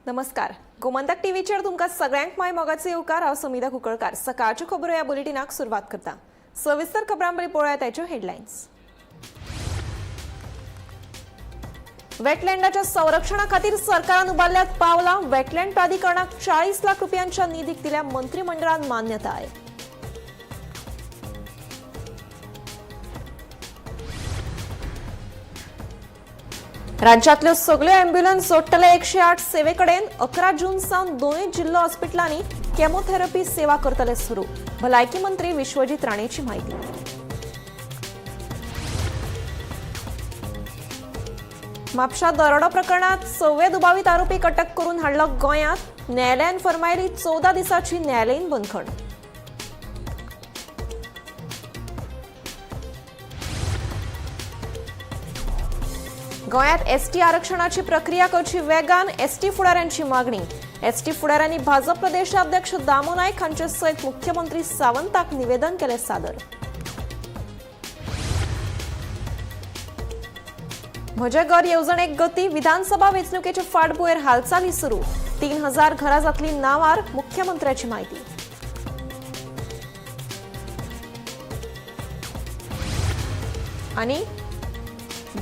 नमस्कार. गोमंतक टीव्हीचेर तुमकां सगळ्यांक माय मोगाचे येवकार. हांव समिधा कुंकळकार. सकाळच्यो खबरो ह्या बुलेटिनाक सुरवात करता. सविस्तर खबरांबरी पळोवया ताच्यो हेडलायन्स. वेटलँडाच्या संरक्षणा खातीर सरकारान उबारल्यात पावलां. वेटलँड प्राधिकरणाक 40 लाख रुपयांच्या निधीक दिल्या मंत्रिमंडळान मान्यताय. राज्यांतल्यो सगळ्यो अँब्युलन्स जोडटले 108 सेवेकडेन. 11 जून सावन दोनूय जिल्लो हॉस्पिटलांनी केमोथेरपी सेवा करतले सुरू. भलायकी मंत्री विश्वजीत राणेची माहिती. म्हापशा दरोडो प्रकरणात 6वे दुबावीत आरोपीक अटक करून हाडलो गोंयांत. न्यायालयान फरमायली 14 दिसांची न्यायालयीन बंदखण. गोंयांत एसटी आरक्षणाची प्रक्रिया करची वेगान. एसटी फुडाऱ्यांची मागणी. एसटी फुडाऱ्यांनी भाजप प्रदेशाध्यक्ष दामू नायक हांचे सयत मुख्यमंत्री सावंताक निवेदन केले सादर. म्हजे घर येवजणेक गती. विधानसभा वेंचणुकेचे फाटभुंयेर हालचाली सुरू. 3000 घरां जातली नावार. मुख्यमंत्र्याची माहिती. आनी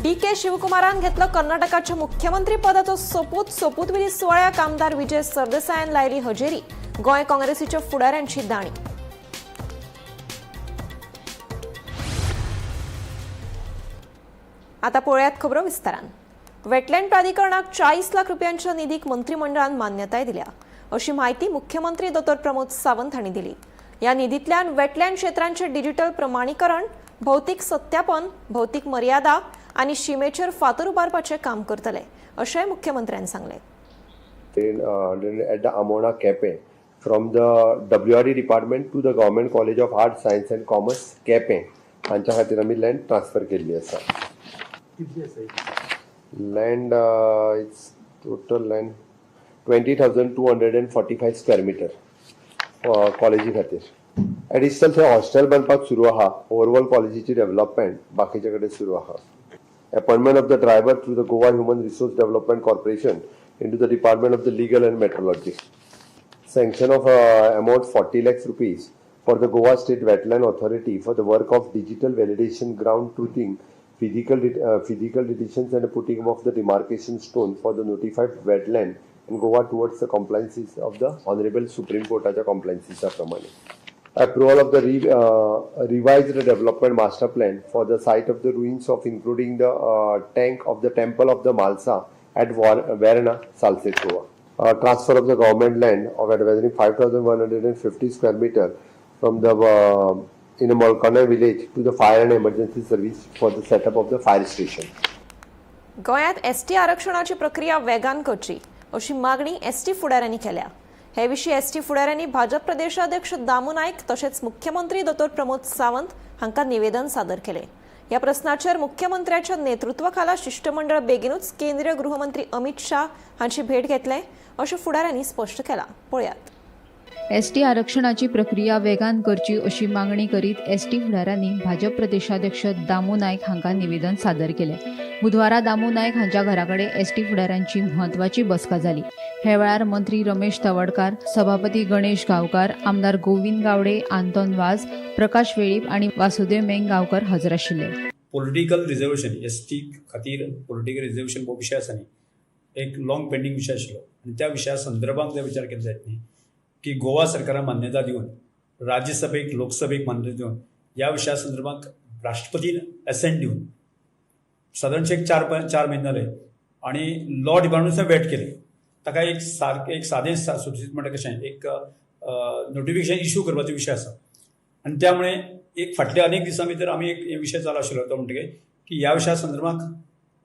डी.के. शिवकुमारान घेतलो कर्नाटकाच्या मुख्यमंत्री पदाचो सोपूतविधी सुवाळ्याक आमदार विजय सरदेसायान लायली हजेरी. गोंय काँग्रेसीच्या फुडाऱ्यांची दाणी. आता पळयात खबरो विस्तारान. वेटलँड प्राधिकरणाक 40 लाख रुपयांच्या निधीक मंत्रिमंडळान मान्यताय दिल्या, अशी माहिती मुख्यमंत्री डॉ. प्रमोद सावंत हांणी दिली. या निधींतल्यान वेटलँड क्षेत्रांचे डिजिटल प्रमाणीकरण, भौतीक सत्यापन, भौतीक मर्यादा आणि सीमेचेर फातर उबारपाचे काम करतले, अशेंय मुख्यमंत्र्यांनी सांगले. At the Amona Cape, from the WRE department to the Government College of Arts, Science and Commerce, Cape, हांच्या खातीर आमी लँड ट्रान्सफर केल्ली आसा. Land its total land 20,245 square metre कॉलेजी खातीर. एडिशनल थंय हॉस्टेल बांदपाक सुरू आहा. ओवरऑल कॉलेजीची डेव्हलपमेंट बाकीचे कडेन सुरू आहा. Appointment of the driver through the Goa Human Resource Development Corporation into the Department of the Legal and Metrology. Sanction of amount 40 lakhs rupees for the Goa State Wetland Authority for the work of digital validation, ground truthing, physical deletions and putting of the demarcation stone for the notified wetland in Goa towards the compliances of the Honorable Supreme Court compliances pramane. Approval of the revised development master plan for the site of the ruins of including the tank of the temple of the Malsa at Varna, Salset, Goa. Transfer of the government land of advising 5,150 square meter from the in a Molkana village to the fire and emergency service for the setup of the fire station. गोंयांत ST आरक्षणाची प्रक्रिया वेगान करची, अशी मागणी ST फुडाऱ्यांनी केल्या. हे विशीं एसटी फुडाऱ्यांनी भाजप प्रदेशाध्यक्ष दामू नायक तशेंच मुख्यमंत्री डॉ. प्रमोद सावंत हांकां निवेदन सादर केले. ह्या प्रस्नाचेर मुख्यमंत्र्याच्या नेतृत्वाखाला शिष्टमंडळ बेगीनूच केंद्रीय गृहमंत्री अमित शाह हांची भेट घेतले, अशें फुडाऱ्यांनी स्पश्ट केलां. पळयात. एसटी आरक्षणाची प्रक्रिया वेगान करची अशी मागणी करीत एसटी फुडाऱ्यांनी भाजप प्रदेशाध्यक्ष दामू नायक हांकां निवेदन सादर केले. बुधवारा दामू नायक हांच्या घराकडे एसटी फुडाऱ्यांची म्हत्वाची बसका जाली. हे वेळार मंत्री रमेश तवडकार, सभापती गणेश गांवकार, आमदार गोविंद गावडे, आंतोन वाज, प्रकाश वेळीप आणि वासुदेव मेंगावकर हजर आशिल्ले. पॉलिटिकल रिजर्वेशन एसटी खातीर पॉलिटिकल रिजर्वेशन हो विशय आसा न्ही, एक लॉंग पेंडिंग विशय आशिल्लो आनी त्या विशया संदर्भात जर विचार केलो जायत न्ही की गोवा सरकारान मान्यता दिवन राज्यसभेक लोकसभेक मान्यता दिवन ह्या विशया संदर्भात राष्ट्रपतीन एसेंट दिवन सादारणशे 4 महिने जाले आनी लॉ डिपार्टमेंटान वेट केले. ताका एक सादें सुटसुटीत म्हणटा कशें एक नोटिफिकेशन इश्यू करपाचो विशय आसा आनी त्यामुळे एक फाटल्या अनेक दिसां भितर आमी एक विशय चालू आशिल्लो तो म्हणटकीर की ह्या विशया संदर्भात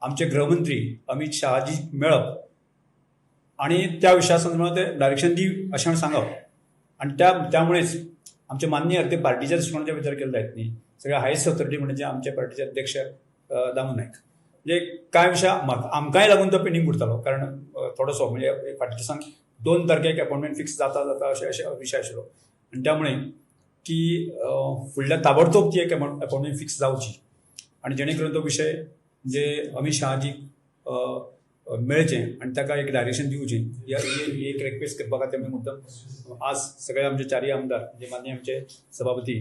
आमचे गृहमंत्री अमित शहाजी मेळप आणि त्या विशया संदर्भात ते डायरेक्शन दी अशें सांगप आणि त्यामुळेच आमचे माननीय ते पार्टीच्या दृश्टिकोनाचा विचार केला जायत न्ही. सगळ्या हायस्ट ऑथॉरिटी म्हणजे आमचे पार्टीचे अध्यक्ष दामू नायक म्हणजे कांय विशय आमकांय लागून तो पेंडिंग उरतालो. कारण थोडोसो म्हणजे फाटल्या दिसांक 2 तारखेक अपॉइंटमेंट फिक्स जाता अशे विशय आशिल्लो आनी त्यामुळे की फुडल्या ताबडतोब ती एक अपॉइंटमेंट फिक्स जावची आणि जेणे करून तो विशय म्हणजे अमित शहाजी मेळचें आनी ताका एक डायरेक्शन दिवचें ही एक रिक्वेस्ट करपा खातीर आमी मुद्दम आज सगळे आमचे चारय आमदार जे मान्य आमचे सभापती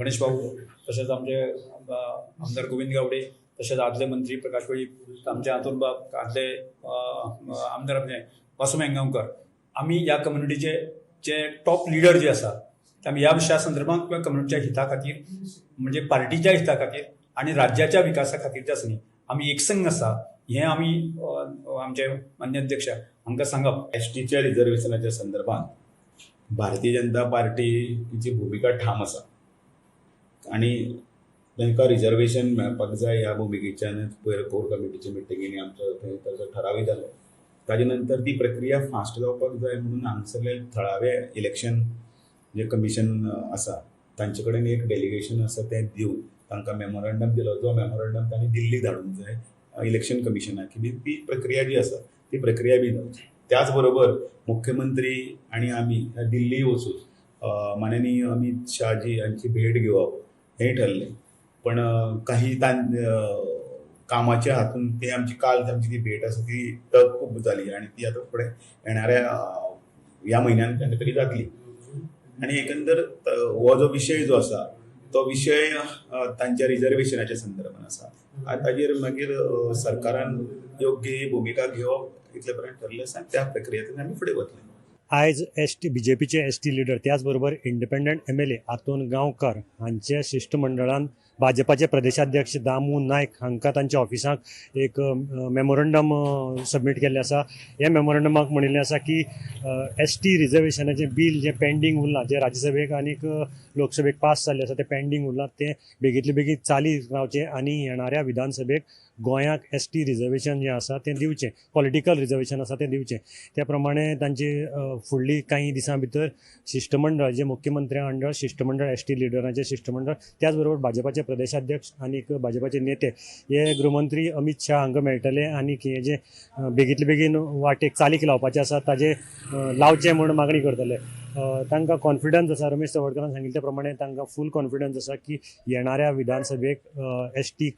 गणेश बाबू तशेंच आमचे आमदार गोविंद गावडे तशेंच आदले मंत्री प्रकाश वेळीप आमचे हातून बाब आदले आमदार आपले वासू मेंगांवकर आमी ह्या कम्युनिटीचे जे टॉप लिडर जे आसा आमी ह्या विशया संदर्भात किंवा कम्युनिटीच्या हिता खातीर म्हणजे पार्टीच्या हिता खातीर आनी राज्याच्या विकासा खातीर जे आसा न्ही आमी एकसंग आसा हें आमी आमचे मान्य अध्यक्ष हांकां सांगप. एसटीच्या रिजर्वेशनाच्या संदर्भात भारतीय जनता पार्टीची भूमिका ठाम आसा आनी तांकां रिजर्वेशन मेळपाक जाय ह्या भुमिकेच्यानच पयर कोर कमिटीचे मिटिंगेनी आमचो ताचो ठरावय जालो. ताजे नंतर ती प्रक्रिया फास्ट जावपाक जाय म्हणून हांगसरले थळावे इलेक्शन जे कमिशन आसा तांचे कडेन एक डेलिगेशन आसा तें दिवन तांकां मेमोरंडम दिलो जो मेमोरंडम तांणी दिल्ली धाडूंक जाय इलेक्शन कमिशनाक की ती प्रक्रिया जी आसा ती प्रक्रिया बी जावची. त्याच बरोबर मुख्यमंत्री आनी आमी दिल्ली वचून माननीय अमित शाहजी हांची भेट घेवप हें ठरलें पण काही कामाच्या हातून ते आमची काल आमची ती भेट आसा ती तग खूब जाली आनी ती आतां फुडें येणाऱ्या ह्या म्हयन्यान केन्ना तरी जातली. आनी एकंदर हो जो विशय जो आसा तो विशय तांच्या रिजर्वेशनाच्या संदर्भात आसा आनी ताजेर मागीर सरकारान योग्य भुमिका घेवप इतले पर्यंत ठरलें आसा त्या प्रक्रियेंतल्यान आमी फुडें वतले. आयज बीजेपीचे एसटी लिडर त्याच बरोबर इंडिपेंडंट MLA आतोन गांवकार हांच्या शिष्टमंडळान भाजपाचे प्रदेशाध्यक्ष दामू नायक हांकां तांच्या ऑफिसाक एक मेमोरंडम सबमीट केल्लें आसा. हे मेमोरंडमाक म्हणिल्लें आसा की एसटी रिजर्वेशनाचें बील जें पेंडींग उरलां जें राज्यसभेक आनीक लोकसभेक पास जाल्लें आसा तें पेंडींग उरलां तें बेगींतले बेगीन चालीक रावचें आनी येणाऱ्या विधानसभेक गोंयाक एसटी रिजर्वेशन जें आसा तें दिवचें पॉलिटिकल रिजर्वेशन आसा तें दिवचें. त्या प्रमाणे तांची फुडली काही दिसां भितर शिष्टमंडळ जे मुख्यमंत्र्या अंडर शिष्टमंडळ एसटी लिडरांचें शिष्टमंडळ त्याच बरोबर भाजपाचे प्रदेशाध्यक्ष आनीक भाजपाचे नेते हे गृहमंत्री अमित शाह हांकां मेळटले आनीक हे जे बेगींतले बेगीन वाटेक चालीक लावपाचें आसा ताजें लावचें म्हूण मागणी करतले. तांकां कॉन्फिडन्स आसा रमेश चवडकरान सांगिल्ले प्रमाणे तांकां फूल कॉन्फिडन्स आसा की येणाऱ्या विधानसभेक एसटी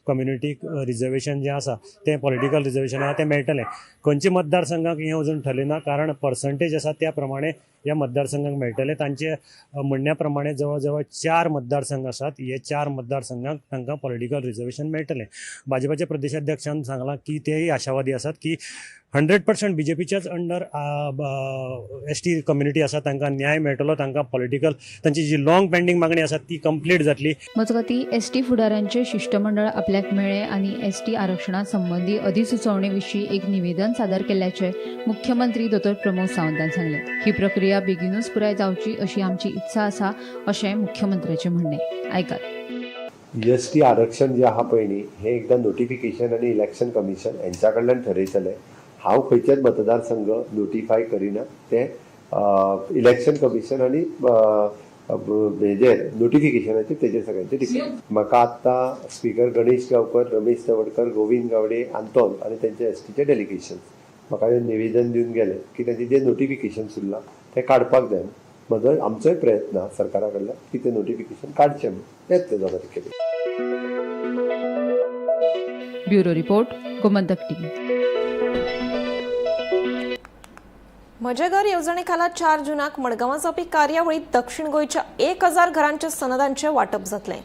कम्युनिटीक रिजर्वेशन जें आसा तें पॉलिटिकल रिजर्वेशन आसा तें मेळटलें. खंयच्या मतदारसंघाक हें अजून ठरलें ना कारण पर्संटेज आसा त्या प्रमाणे ह्या मतदारसंघाक मेळटलें. तांचे म्हणण्या प्रमाणे जवळ जवळ 4 मतदारसंघ आसात हे 4 मतदारसंघाक तांकां पॉलिटिकल रिजर्वेशन मेळटलें. भाजपाचे प्रदेशाध्यक्षान सांगलां की तेय आशावादी आसात की 100% बीजेपीच्याच अंडर एसटी कम्युनिटी आसा तांकां न्याय मेळटलो तांकां पॉलिटिकल तांची जी लाँग पेंडींग मागणी आसा ती कंप्लीट जातली. मजगतीं एसटी फुडाऱ्यांचे शिष्टमंडळ आपल्याक मेळ्ळें आनी एसटी आरक्षणा संबंधी अधिसुचोवणे विशीं एक निवेदन सादर केल्ल्याचें मुख्यमंत्री दोतोर प्रमोद सावंतान सांगलें. ही प्रक्रिया बेगीनूच पुराय जावची अशी आमची इत्सा आसा अशें मुख्यमंत्र्याचें म्हणणें. आयकात. एसटी आरक्षण जे आहा पळय न्ही हें एकदां नोटिफिकेशन आनी इलेक्शन कमिशन हेंच्या कडल्यान ठरयतलें. हांव खंयचेच मतदारसंघ नोटिफाय करिना ते इलेक्शन कमिशन आनी हेजेर नोटिफिकेशनाचेर तेजेर सगळ्यांचेर डिपेंड. म्हाका आत्तां स्पीकर गणेश गांवकर रमेश चवडकर गोविंद गावडे आंतोन आनी तेंचे एसटीचे डेलिगेशन म्हाका हें निवेदन दिवन गेले की तेंचें जें नोटिफिकेशन्स उरलां तें काडपाक जाय. म्हजो आमचोय प्रयत्न आहा सरकारा कडल्यान की तें नोटिफिकेशन काडचें म्हूण येतलें जाल्यार कितें. Bureau report Gomantak TV. म्हजें घर येवजणे खाला 4 जूनाक मडगांवां जावपी कार्यावळीत दक्षिण गोंयच्या 1000 घरांच्या सनदांचें वांटप जातलें.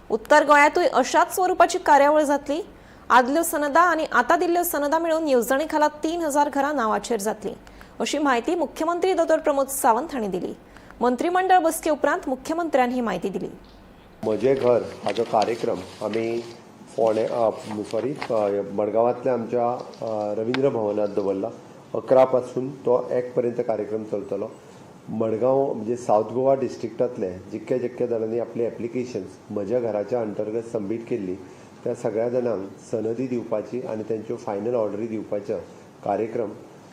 उत्तर गोंयांतूय अशाच स्वरुपाची कार्यावळ जातली. आदल्यो सनदां आनी आतां दिल्ल्यो सनदां मेळून येवजणे खाला 3000 घरां नांवाचेर जातलीं अशी म्हायती मुख्यमंत्री दोतोर प्रमोद सावंत हांणी दिली. मंत्रिमंडळ बसके उपरांत मुख्यमंत्र्यान ही म्हायती दिली. म्हजें घर हाजो कार्यक्रम आमी मडगांवांतल्या आमच्या रवींद्र भवनात दवरला. 11 पासून तो 1 पर्यंत कार्यक्रम चलतलो. मडगांव म्हणजे सावथ गोवा डिस्ट्रिक्टांतले जितक्या जितक्या जाणांनी आपली एप्लिकेशन्स म्हज्या घराच्या अंतर्गत सबमीट केल्ली त्या सगळ्या जाणांक सनदी दिवपाची आनी तेंच्यो फायनल ऑर्डरी दिवपाचो कार्यक्रम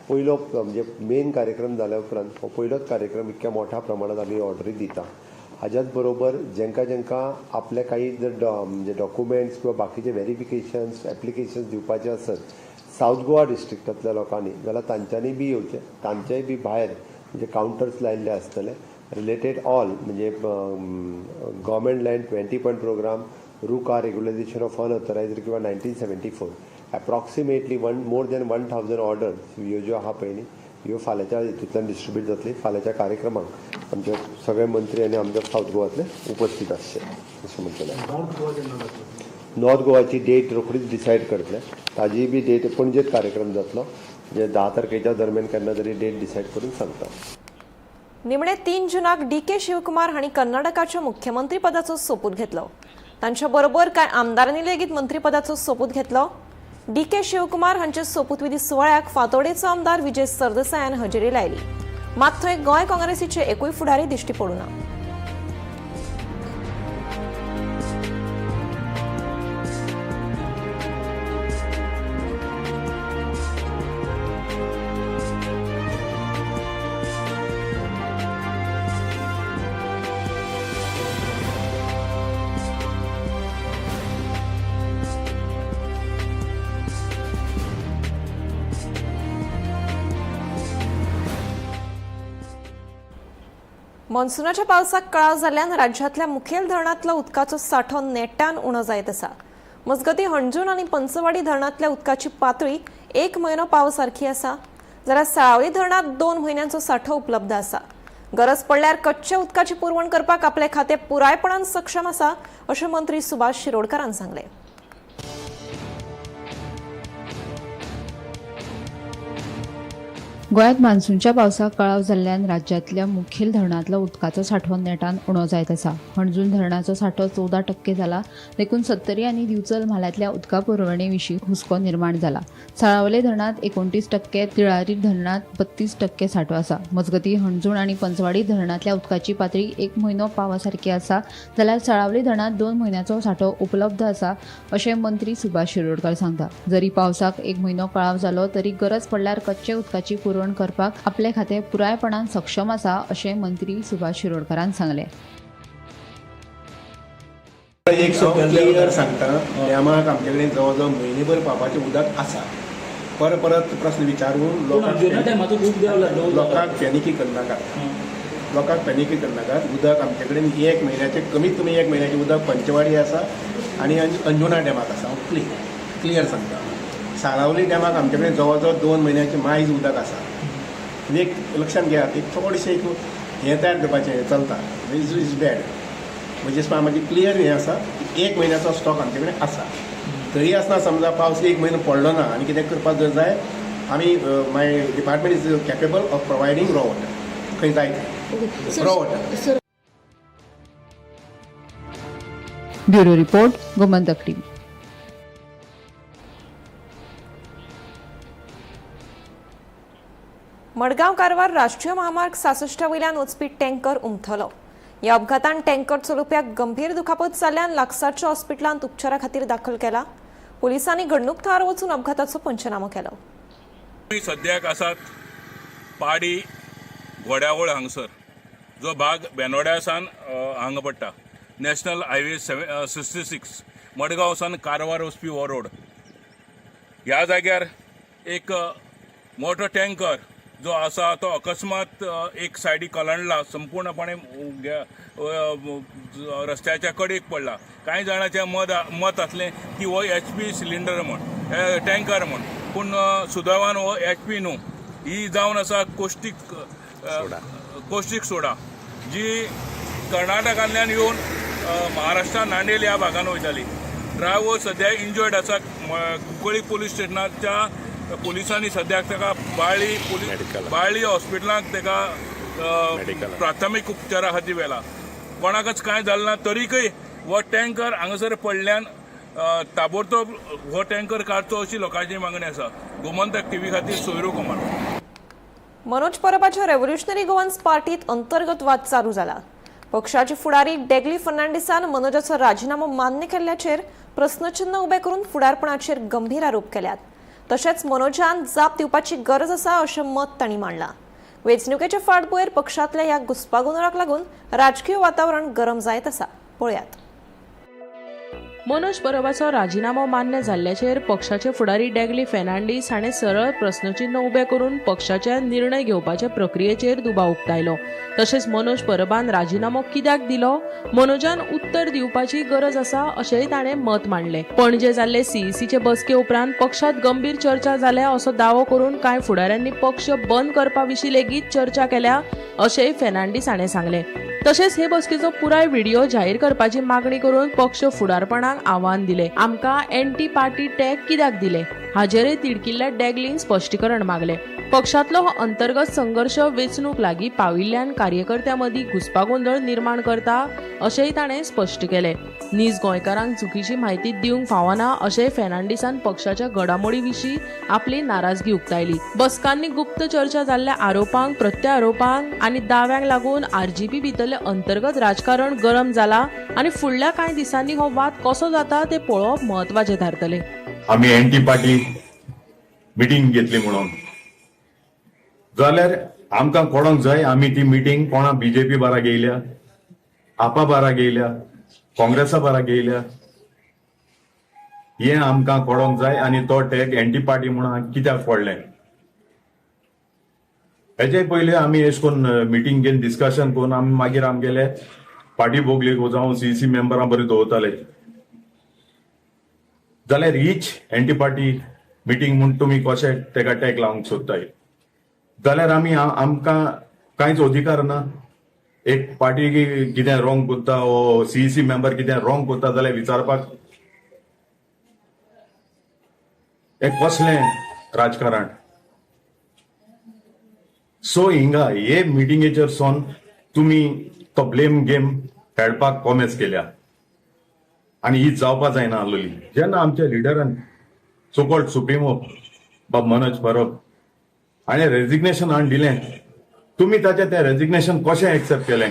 पयलो म्हणजे मेन कार्यक्रम जाल्या उपरांत हो पयलोच कार्यक्रम इतक्या मोठ्या प्रमाणात आमी ऑर्डरी दिता. हाच्याच बरोबर जेंका जेंका आपले काही जर म्हणजे डॉक्युमेंट्स किंवा बाकीचे व्हेरिफिकेशन्स एप्लिकेशन्स दिवपाचे आसत सावथ गोवा डिस्ट्रिक्टांतल्या लोकांनी जाल्यार तांच्यांनी बी येवचें. तांचेय बी भायर म्हणजे कावंटर्स लायिल्ले आसतले रिलेटेड ऑल म्हणजे गव्हर्मेंट लँड 20 पॉयंट प्रोग्राम रुका रेग्युलायझेशन ऑफ अनऑथरायज्ड किंवा 1974 एप्रॉक्सिमेटली मोर दॅन 1000 ऑर्डर्स ह्यो ज्यो आहा पळय न्ही ह्यो फाल्यांच्या हितूंतल्यान डिस्ट्रीब्यूट जातली. फाल्यांच्या कार्यक्रमाक आमचे सगळे मंत्री आनी आमदार साऊथ गोवातले उपस्थित आसचे अशें म्हणटलें. नॉर्थ गोवाची डेट रोखडीच डिसायड करतले. ताजी बी डेट पणजेत कार्यक्रम जातलो जे 10 तारखेच्या दरम्यान केन्ना तरी डेट डिसायड करून सांगता. निमणे 3 जूनाक DK शिवकुमार हांणी कर्नाटकाच्या मुख्यमंत्री पदाचो सोपूत घेतलो. तांच्या बरोबर कांय आमदारांनी लेगीत मंत्रीपदाचो सोपूत घेतलो. DK शिवकुमार हांचे सोपूतविधी सुवाळ्याक फातोडेचो आमदार विजय सरदेसायान हजेरी लायली. मात थंय गोंय काँग्रेसीचे एकूय फुडारी दिश्टी पडूना. मॉन्सूनाच्या पावसाक कळाव जाल्ल्यान राज्यांतल्या मुखेल धरणांतलो उदकाचो सांठो नेटान उणो जायत आसा. मजगतीं हणजूण आनी पंचवाडी धरणांतल्या उदकाची पातळी 1 म्हयनो पावस सारखी आसा, जाल्यार साळावली धरणांत 2 म्हयन्यांचो सांठो उपलब्ध आसा. गरज पडल्यार कच्च्या उदकाची पुरवण करपाक आपले खातें पुरायपणान सक्षम आसा अशें मंत्री सुभाष शिरोडकारान सांगलें. गोंयांत मान्सूनच्या पावसाक कळाव जाल्ल्यान राज्यांतल्या मुखेल धरणांतलो उदकाचो सांठो नेटान उणो जायत आसा. हणजूण धरणाचो सांठो 14% जाला, देखून सत्तरी आनी दिवचल म्हालांतल्या उदका पुरवणे विशीं हुस्को निर्माण जाला. साळावले धरणांत 29%, तिळारी धरणांत 32% सांठो आसा. मजगतीं हणजूण आनी पंचवाडी धरणांतल्या उदकाची पातळी 1 म्हयनो पावा सारकी आसा, जाल्यार साळावली धरणांत 2 म्हयन्यांचो सांठो उपलब्ध आसा अशें मंत्री सुभाष शिरोडकार सांगता. जरी पावसाक 1 म्हयनो कळाव जालो तरी गरज पडल्यार कच्चे उदकाची पुरवण करपाक आपले खातें पुरायपणान सक्षम आसा अशें मंत्री सुभाष शिरोडकारान सांगलें. एक क्लियर सांगता, डॅमाक आमचे कडेन जवळ जवळ म्हयनेभर पावपाचें उदक आसा. परत प्रश्न विचारून लोकांक पॅनिकी करनाकात. उदक आमचे कडेन 1 म्हयन्याचे कमीत कमी 1 म्हयन्याचें उदक पंचवाडी आसा आनी अंजुना डॅमाक आसा. हांव क्लियर सांगता. साळावली डॅमाक आमचे कडेन जवळ जवळ 2 म्हयन्याचें मायज उदक आसा. एक लक्षांत घेयात, एक थोडेशें एक हें तयार करपाचें चलता. इज बॅड म्हणजे म्हाजी क्लियर हें आसा, 1 म्हयन्याचो स्टॉक आमचे कडेन आसा. तरी आसतना समजा पावस 1 म्हयनो पडलो ना आनी कितें करपाक जर जाय, आमी my department is capable of providing raw water. खंय जाय raw water. Bureau report, Gomantak TV. Madgaon Karwar राष्ट्रीय महामार्ग 66 वयल्यान वचपी टँकर उमथलो. ह्या अपघातान टँकर चलोवप्याक गंभीर दुखापत जाल्ल्यान लागसारच्या हॉस्पिटलांत उपचारा खातीर दाखल केला. पुलिसांनी घडणूक थळार वचून अपघाताचो पंचनामो केलो. सद्याक आसात पाडी घोड्यावळ हांगसर, जो भाग बेनोड्या सावन हांगा पडटा. नॅशनल हायवे 66 मडगांव सावन कारवार वचपी हो रोड. ह्या जाग्यार एक मोठो टँकर जो आसा तो अकस्मात एक सायडी कलंडला, संपूर्णपणे रस्त्याच्या कडेक पडला. कांय जाणांचें मत आसलें की हो HP सिलिंडर म्हण, टँकर म्हण, पूण सुदैवान हो HP न्हू. ही जावन आसा कौष्टिक सोडा, जी कर्नाटकांतल्यान येवन महाराष्ट्रा नांदेड ह्या भागान वयताली. ड्रायव्हर सद्या इंजर्ड आसा. कुंकळी पुलीस स्टेशनाच्या पुलिसांनी सद्याक ताका बाळ्ळी हॉस्पिटलांत ताका प्राथमीक उपचारा खातीर व्हेला. कोणाकच कांय जालें ना. तरीकय हो टँकर हांगासर पडल्यान ताबडतोब हो टँकर काडचो अशी लोकांची मागणी आसा. गोमंतक टीव्ही खातीर सोयरू कुमार. मनोज परबाच्या रेव्होल्युशनरी गोवन्स पार्टीत अंतर्गत वाद चालू जाला. पक्षाची फुडारी डेगली फर्नांडिसान मनोजाचो राजीनामो मान्य केल्ल्याचेर प्रस्नचिन्ह उबें करून फुडारपणाचेर गंभीर आरोप केल्यात. तशेंच मनोजान जाप दिवपाची गरज आसा अशें मत तांणी मांडलां. वेंचणुकेच्या फाटभुंयेर पक्षांतल्या ह्या घुसपागोंदळाक लागून राजकीय वातावरण गरम जायत आसा. पळयात. मनोज परबाचो राजिनामो मान्य जाल्ल्याचेर पक्षाचे फुडारी डॅगली फेर्नांडीस हाणें सरळ प्रस्नचिन्ह उबें करून पक्षाचे निर्णय घेवपाचे प्रक्रियेचेर दुबाव उक्तायलो. तशेंच मनोज परबान राजिनामो कित्याक दिलो, मनोजान उत्तर दिवपाची गरज आसा अशेंय ताणें मत मांडलें. पणजे जाल्ले सीईसीचे बसके उपरांत पक्षांत गंभीर चर्चा जाल्या असो दावो करून कांय फुडाऱ्यांनी पक्ष बंद करपा विशीं लेगीत चर्चा केल्या अशेंय फेर्नांडीस हाणें सांगलें. तशेंच हे बसकेचो पुराय व्हिडिओ जाहीर करपाची मागणी करून पक्ष फुडारपणाक आव्हान दिलें. आमकां एंटी पार्टी टॅग कित्याक दिले हाचेरय तिडकिल्ल्या डॅगलीन स्पश्टीकरण मागलें. पक्षांतलो हो अंतर्गत संघर्श वेंचणूक लागीं पाविल्ल्यान कार्यकर्त्यां मदीं घुसपागोंदळ निर्माण करता अशेंय ताणें स्पश्ट केलें. नीज गोंयकारांक चुकीची म्हायती दिवंक फावना अशेंय फेर्नांडीसान पक्षाच्या घडामोडी विशीं आपली नाराजगी उक्तायली. बसकांनी गुप्त चर्चा जाल्ल्या आरोपांक, प्रत्यारोपांक आनी दाव्यांक लागून आरजीपी भितरलें अंतर्गत राजकारण गरम जाला आनी फुडल्या कांय दिसांनी हो वाद कसो जाता तें पळोवप म्हत्वाचें थारतलें. आमी एंटी पार्टी मिटींग घेतली म्हणून जाल्यार आमकां कळोंक जाय आमी ती मिटींग कोणा बीजेपी बारा घेयल्या, आपा बारा घेयल्या, काँग्रेसा बारा घेयल्या हें आमकां कळोंक जाय. आनी तो टॅग एंटी पार्टी म्हणून कित्याक पडलें हेचे पयलीं आमी अशें करून मिटींग घेवन डिस्कशन करून आमी मागीर आमगेले पार्टी बोगले जावं सीसी मेंबरां बरें दवरताले. जाल्यार हीच एंटी पार्टी मिटींग म्हूण तुमी कशें तेका टॅग लावंक सोदताय जाल्यार आमी आमकां कांयच अधिकार ना. एक पार्टी कितें रॉंग करता वो सीईसी मेंबर कितें रॉंग करता जाल्यार विचारपाक हें कसलें राजकारण. सो हिंगा हे मिटिंगेचेर सोन तुमी तो ब्लेम गेम खेळपाक कॉमेस केल्या आनी ही जावपा जायना आसलोली. जेन्ना आमच्या लिडरान सोकॉल्ड सुप्रिमो बाब मनोज परब हाणें रेजिग्नेशन हाडून दिलें, तुमी ताचें तें रेजिग्नेशन कशें एक्सेप्ट केलें?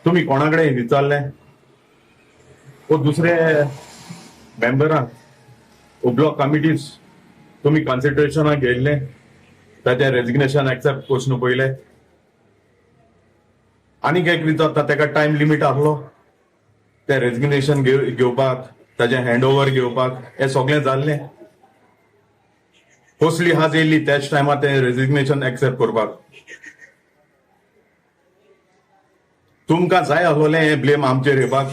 तुमी कोणा कडेन विचारलें वो दुसरे मेंबरांक वो ब्लॉक कमिटीज तुमी कन्सिडरेशनाक घेयल्लें ताचें रेजिग्नेशन एक्सेप्ट करचून पयलें आनीक एक विचारता तेका टायम लिमीट आसलो तें रेजिग्नेशन घेवपाक, ताचें हँड ओव्हर घेवपाक, हें सगळें जाल्लें. कसली हाज येयल्ली त्याच टायमार तें रेजिग्नेशन एक्सेप्ट करपाक. तुमकां जाय आसलोलें हें ब्लेम आमचेर येवपाक.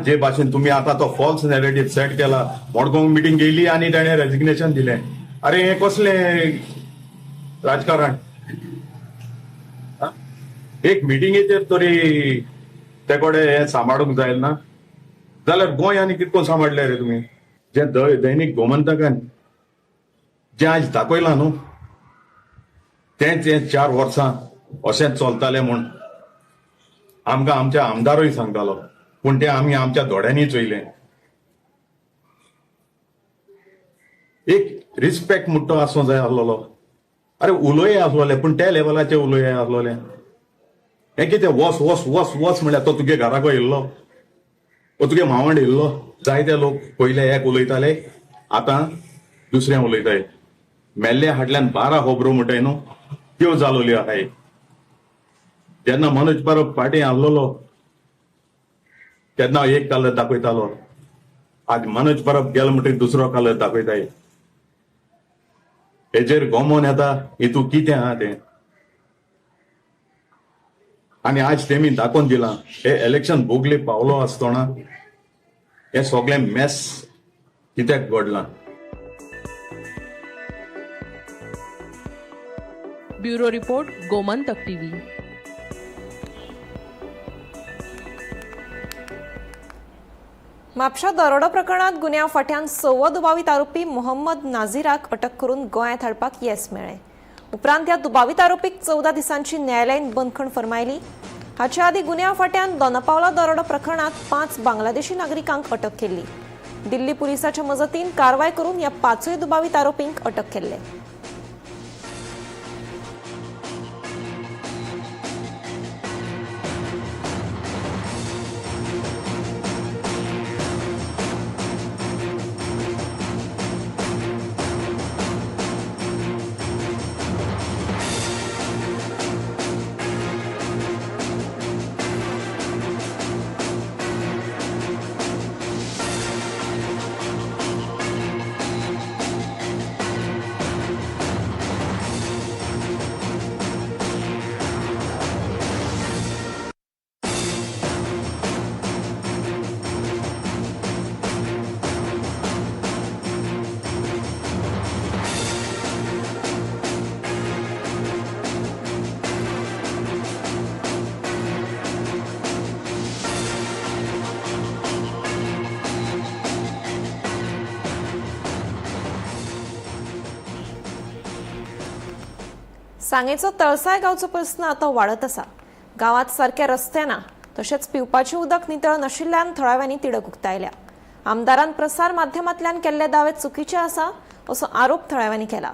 जे भाशेन तुमी आतां तो फॉल्स नॅरेटिव्ह सेट केला. मडगांव मिटींग घेयली आनी ताणें रेजिग्नेशन दिलें. अरे हें कसलें राजकारण? एक मिटिंगेचेर तरी ते कडेन हें सांबाळूंक जाय ना जाल्यार गोंय आनी कितको सांबाळलें रे तुमी? जे दैनीक गोमंतकान जें आज दाखयलां न्हू तेंच हें 4 वर्सां अशेंच चलतालें म्हूण आमकां आमच्या आमदारूय सांगतालो, पूण तें आमी आमच्या दोळ्यांनी चोयलें. एक रिस्पेक्ट म्हणटो आसूं जाय आसलोलो. अरे उलोय आसलोले पूण त्या लेवलाचें उलोय आसलोलें. हें कितें वस वस वस वस म्हळ्यार तो तुगे घराको येयल्लो, वो तुगे मावंड येयल्लो. जायते लोक पयले एक उलयताले, आतां दुसरें उलयताय. मेल्ले हाटल्यान 12 खबरो म्हणटाय न्हू त्यो जालोल्यो आहाय. जेन्ना मनोज परब पार्टी आसलोलो तेन्ना एक कलर दाखयतालो, आज मनोज परब गेलो म्हणटकीर दुसरो कलर दाखयताय. हेजेर गोमोन येता हितू कितें आहा तें. आनी आज तेमी दाखोवन दिलां हे इलेक्शन भोगले पावलो आसतना हे सगळें मॅस कित्याक घडलां. Bureau report, Gomantak TV. म्हापशा दरोडो प्रकरणात गुन्यांव फाट्यान 6 दुबावीत आरोपी मोहम्मद नाझीराक अटक करून गोंयांत हाडपाक येस मेळ्ळें. उपरांत ह्या दुबावीत आरोपीक 14 दिसांची न्यायालयीन बंदखण फरमायली. हाचे आदीं गुन्यांव फाट्यान दोनापावला दरोडो प्रकरणात 5 बांगलादेशी नागरिकांक अटक केल्ली. दिल्ली पुलिसाच्या मजतीन कारवाय करून ह्या 5 दुबावीत आरोपींक अटक केल्ले. सांगेचो तळसाय गांवचो प्रस्न आतां वाडत आसा. गांवांत सारके रस्ते ना, तशेंच पिवपाचें उदक नितळ नाशिल्ल्यान थळाव्यांनी तिडक उक्तायल्या. आमदारान प्रसार माध्यमांतल्यान केल्ले दावे चुकीचे आसा असो आरोप थळाव्यांनी केला.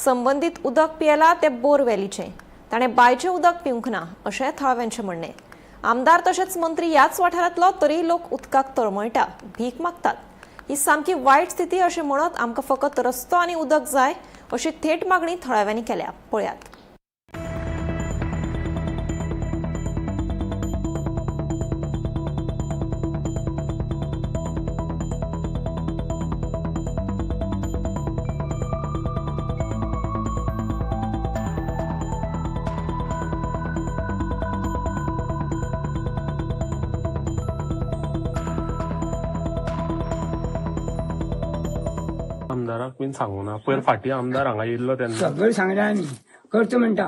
संबंदीत उदक पियेला ते बोरवेलीचें. ताणें बांयचें उदक पिवंक ना अशें थळाव्यांचें म्हणणें. आमदार तशेंच मंत्री ह्याच वाठारांतलो तरी लोक उदकाक तळमळटा, भीक मागतात. ही सामकी वायट स्थिती अशें म्हणत आमकां फकत रस्तो आनी उदक जाय अशी थेट मागणी थळाव्यांनी केल्या. पळयात. आमदाराक बीन सांगू ना. पयर फाटीं आमदार हांगा येयल्लो तेन्ना सगळें सांगलें आनी करचो म्हणटा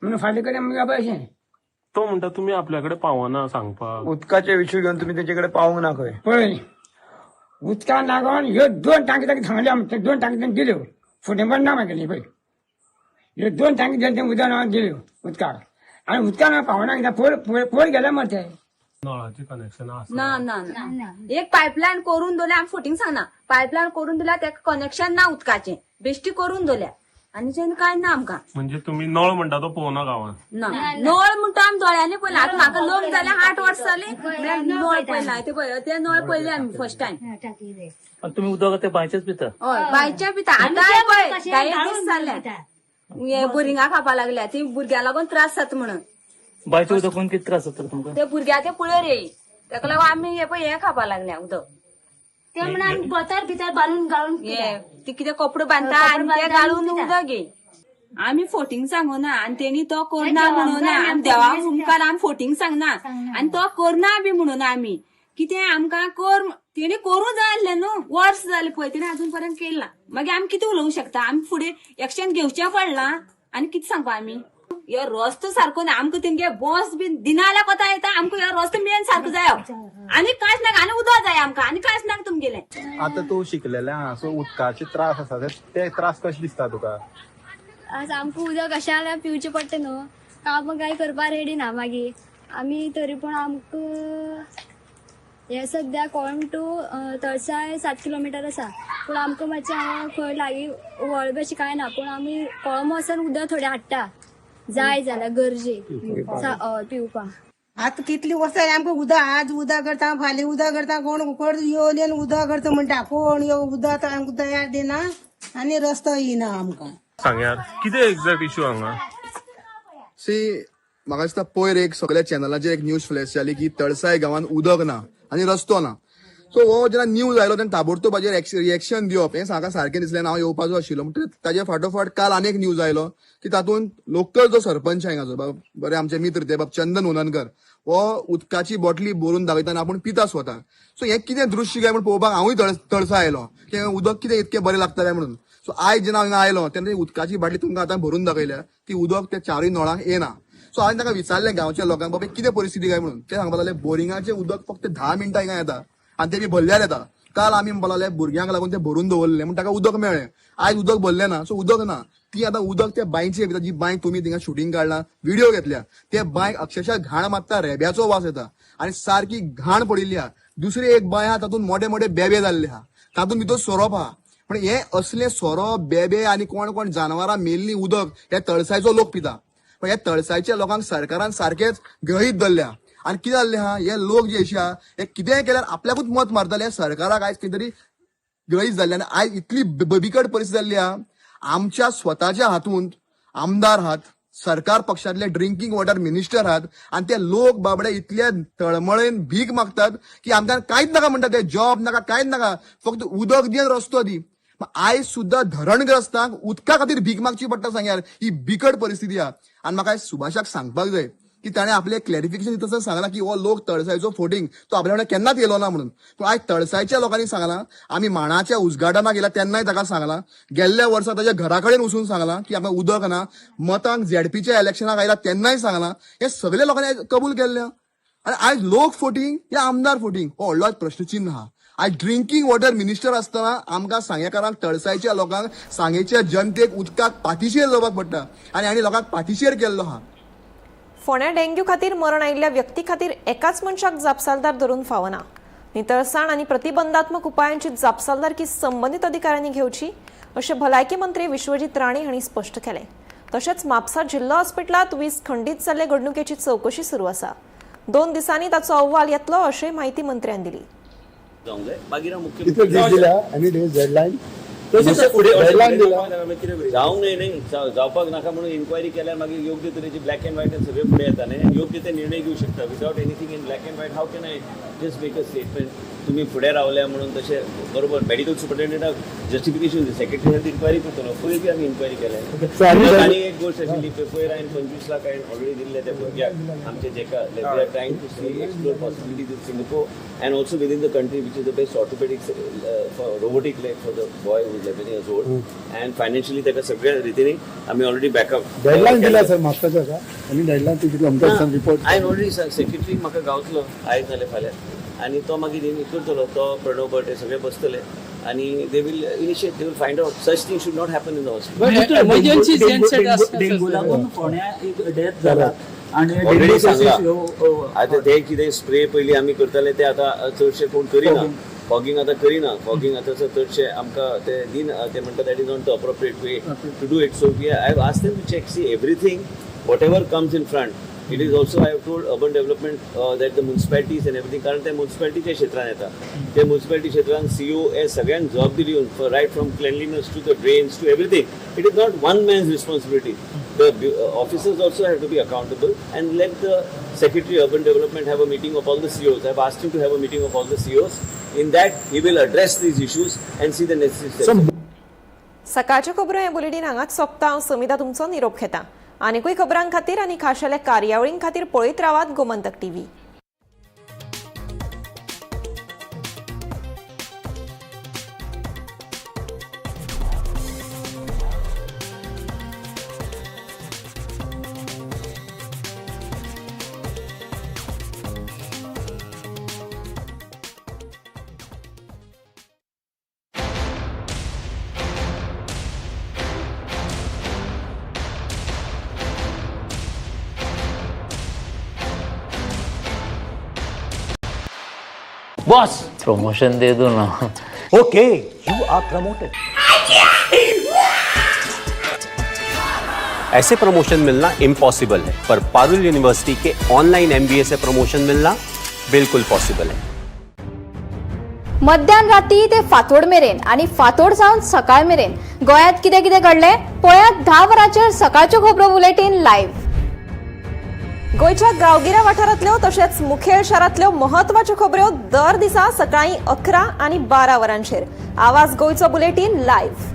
म्हणून फाटले कडेन आमगे बाबा अशें तो म्हणटा तुमी आपल्या कडेन पावना सांगपाक. उदकाचे विशय घेवन तुमी तेचे कडेन पावूंक ना खंय. पळय उदकान लागून ह्यो 2 टांकी ताका सांगले आमचे 2 टांकी तांणी दिल्यो. फुडें पण ना म्हागेली पळय ह्यो 2 टांकी दिल्यो तें उदक हांवें दिल्यो उदकाक. आनी उदकान पावना कित्याक पयर गेले मरे ते नळाचें कनेक्शन आसा. ना ना ना एक पायपलायन करून दवरल्या आमी फोटींग सांगना. पायपलायन करून दिल्या तेका कनेक्शन ना उदकाचें. बेश्टी करून दवरल्या आनी तेन्ना कांय ना आमकां. म्हणजे तुमी नळ म्हणटा तो पळोवना गांवांत. ना नळ म्हणटा आमी दोळ्यांनी पळयला. आतां म्हाका लग्न जालें 8 वर्सां जालीं नळ पळयला. ते नळ पळयले आमी फर्स्ट टायम. तुमी उदक ते बांयचेच पिता. हय बांयच्या पिता. आतां पळय एक दीस जाले बोरिंगा खावपा लागल्या. ती भुरग्यां लागून त्रास जाता म्हणून. बांयचें उदक कोण कितें त्रास जाता तुमकां? ते भुरग्या ते पळयर येयी ताका लागून आमी हे खावपा लागल्या उदक. ते म्हणून आमी बतर भितर बांदून घालून ते कितें कपडे बांदता आनी ते घालून उदक घे. आमी फोटींग सांगूना आनी तेणी तो करना म्हणून आमी देवा मुखार आमी फोटींग सांगना आनी तो करना बी म्हणून आमी कितें आमकां कर तेणी करूं जाय आसलें न्हू. वर्स जालें पळय तेणी अजून पर्यंत केला. मागीर आमी कितें उलोवंक शकता. आमी फुडें एक्शन घेवचें पडलां आनी कितें सांगपा आमी. ह्यो रस्तो सारको ना. आमकां तेंगे बस बी दिना जाल्यार कोता येता. आमकां ह्यो रस्तो मेन सारको जाय आनी कांयच नाका. आनी उदक जाय आमकां आनी कांयच नाका तुमगेलें. आतां तूं शिकलेलें आहा सो उदकाचे त्रास आसा ते त्रास कशे दिसता तुका? आज आमकां उदक अशें जाल्यार पिवचें पडटा न्हू. काम कांय करपा रेडी ना मागीर आमी तरी पूण आमकां हे सद्या कोळम टू तळसाय 7 किलोमिटर आसा. पूण आमकां मातशें हांगा खंय लागीं व्हळ बी अशें कांय ना. पूण आमी कोळम वचून उदक थोडें हाडटा जाय जाल्यार गरजे पिवपाक. आतां कितलीं वर्सां आमकां उदक आज उदक करता फाल्यां उदक करता कोण येवन उदक करता म्हणटा. कोण यो उदक आमकां तयार दिना आनी रस्तो येना आमकां. सांग्यार कितें एक्झॅक्ट इश्यू हांगा? म्हाका दिसता पयर एक सगळ्या चॅनलाचेर एक न्यूज फ्लॅश जाली की तळसाय गांवांत उदक ना आनी रस्तो ना. सो हो जेन्ना न्यूज आयलो तेन्ना ताबडतोब हाजेर रिएक्शन दिवप हें म्हाका सारकें दिसलें. हांव येवपाचो आशिल्लो म्हणटकीर ताजे फाटोफाट काल आनी एक न्यूज आयलो की तातूंत लोकल जो सरपंच हांगाचो बरे आमचे मित्र ते चंदन उननकर हो उदकाची बॉटली भरून दाखयता आनी आपूण पिता स्वता. सो हें कितें दृश्य काय म्हण पळोवपाक हांवूय तळसा आयलो की उदक कितें इतकें बरें लागतलें म्हणून. सो आयज जेन्ना हांगा आयलो तेन्ना उदकाची बाटली तुमकां आतां भरून दाखयल्या ती उदक त्या 4 नळांक येना. सो हांवें ताका विचारलें गांवच्या लोकांक बाबा कितें परिस्थिती काय म्हणून. ते सांगपाक लागले बोरिंगाचें उदक फक्त 10 मिनटां हिंगा येता आनी ते बी भरल्यार येता. काल आमी म्हणपाक लागले भुरग्यांक लागून ते भरून दवरलें म्हण ताका उदक मेळ्ळें. आयज उदक भरलें ना. सो उदक ना. ती आतां उदक त्या बांयची जी बांय तुमी थिंगा शुटींग काडला व्हिडिओ घेतल्या ते बांयक अक्षरशः घाण मारता. रेब्याचो वास येता आनी सारकी घाण पडिल्ली आहा. दुसरी एक बांय आहा तातूंत मोठे मोठे बेबे जाल्ले आहा. तातूंत भितर सोरोप आहा. पण हे असले सोरोप बेबे आनी कोण कोण जनावरां मेल्ली उदक हे तळसायचो लोक पिता. पण ह्या तळसायच्या लोकांक सरकारान सारखेच गृहीत धरल्या. आनी कितें जाल्लें आहा हे लोक जे अशे आहा हे कितेंय केल्यार आपल्याकूच मत मारताले. सरकाराक आयज कितें तरी गृहीत जाल्लें आनी आयज इतली बिकट परिस्थिती जाल्ली आहा. आमच्या स्वताच्या हातूंत आमदार आहात, सरकार पक्षातले ड्रिंकिंग वॉटर मिनिस्टर आहात आणि ते लोक बाबडे इतले तळमळेन भीक मागतात की आमकां कांयच नाका म्हणटा. ते जॉब नाका कांयच नाका फक्त उदक दी आनी रस्तो दी. आयज सुद्धा धरणग्रस्तांक उदका खातीर भीक मागची पडटा. सांग्यार ही बिकट परिस्थिती आहा. आनी म्हाका सुभाषाक सांगपाक जाय की ताणें आपलें क्लॅरिफिकेशन दिता सांगलां की हो लोक तळसायचो फोटींग तो आपल्या वांगडा केन्नाच येयलो ना म्हणून. पूण आयज तळसायच्या लोकांनी सांगलां आमी माणाच्या उजगाटना गेल्या तेन्नाय ताका सांगलां. गेल्ल्या वर्सा ताच्या घरा कडेन वचून सांगलां की आमकां उदक ना. मतांक झेडपीच्या इलेक्शनाक आयला तेन्नाय सांगलां. हे सगळे लोकांनी कबूल केल्ले. आनी आयज लोक फोटींग या आमदार फोटींग हो व्हडलो प्रश्नचिन्ह आहा. आज ड्रिंकींग वॉटर मिनिस्टर असताना आमकां सांगेकारांक तळसायच्या लोकांक सांगेच्या जनतेक उदकाक पाठीशेर जावपाक पडटा आनी आनी लोकांक पाठीशेर केल्लो आहा. फोंड्या डेंग्यू खातीर मरण आयिल्ल्या व्यक्ती खातीर एकाच मनशाक जापसालदार धरून फावना. नितळसाण आनी प्रतिबंधात्मक उपायांची जापसालदारकी संबंदीत अधिकाऱ्यांनी घेवची अशें भलायकी मंत्री विश्वजीत राणे हांणी स्पश्ट केलें. तशेंच म्हापसा जिल्लो हॉस्पिटलांत वीज खंडीत जाल्ले घडणुकेची चवकशी सुरू आसा. 2 दिसांनी ताचो अहवाल येतलो अशें माहिती मंत्र्यान दिली. जावंक न्ही जावपाक नाका म्हणून इन्क्वायरी केल्यार मागीर योग्य तरेची ब्लॅक एंड व्हायट सगळे फुडें येता न्ही. योग्य ते निर्णय घेवंक शकता. Without anything in black and white how can I just make a statement तुम्ही फुडें रावल्या म्हणून तशें बरोबर. मेडिकल सुपरिटेंडंटाक जस्टिफिकेशन सेक्रेटरी हेल्थ इन्क्वायरी करतलो. फूल बी आमी इन्क्वायरी केल्या. आनी एक गोष्ट आशिल्ली पयर हांवें 25 लाख हांवें ऑलरेडी दिल्ले त्या भुरग्याक आमचे जेका they are trying to see explore possibilities in Singapore and also within the country, which is the best orthopedic for robotic leg for the boy who is 11 years old. And financially, ताका सगळ्या रितीने आम्ही already backup. Deadline दिला sir म्हापसाच्या का आनी deadline तुजी आमकां report हांवें ऑलरेडी सेक्रेटरी म्हाका गावतलो आयज नाल्यार फाल्यां आनी तो मागीर करतलो. तो प्रणव भट हे सगळे बसतले आनी they will initiate they will find out such thing should not happen in the hospital. Dengue लागून फोंड्या एक डेथ जाला ऑलरेडी सांगला. आता ते कितें स्प्रे पयलीं आमी करताले ते आतां चडशे कोण करिना. फॉगिंग आतां करिना. फॉगिंग आतां चडशे आमकां ते दिन ते म्हणटा that is not the appropriate way to do it. So we I have asked them to check see everything whatever comes in front. It is also I have told urban development that the municipalities and everything. कारण ते म्युन्सिपॅलिटीच्या क्षेत्रांत येता. ते municipality क्षेत्रांत CO हे सगळ्यांक जबाबदारी दिवन for right from cleanliness to the drains to everything. It is not one man's responsibility. The officers also have to be accountable and let the Secretary Urban Development have a meeting of all the CEOs. I have asked him to have a meeting of all the CEOs. In that, he will address these issues and see the necessary steps. सकाळच्या खबरो हे bulletin हांगाच सोंपता. हांव समिता तुमचो निरोप घेता. आनीकूय खबरां खातीर आनी खाशेल्या कार्यावळीं खातीर पळयत रावात गोमंतक टीव्ही. बॉस प्रमोशन दे दो ना. Okay you are promoted. ऐसे प्रमोशन मिलना इम्पॉसिबल है, पर पारुल यूनिवर्सिटी के ऑनलाइन MBA से प्रमोशन मिलना बिल्कुल पॉसिबल है. मध्यान राती ते फातोड मेरेन आणि फातोड सावन सकाळ मेरेन गोयात कितें कितें घडले पळयात 10 वरांचेर सकाळच्यो खबरो बुलेटिन लायव्ह. गोयच्या गांवगिऱ्या वाठारांतल्यो तशेंच मुखेल शारांतल्यो महत्वाच्यो खबरो दर दिसा सकाळीं 11 आनी 12 वरांचेर. आवाज गोयचो बुलेटिन लायव्ह.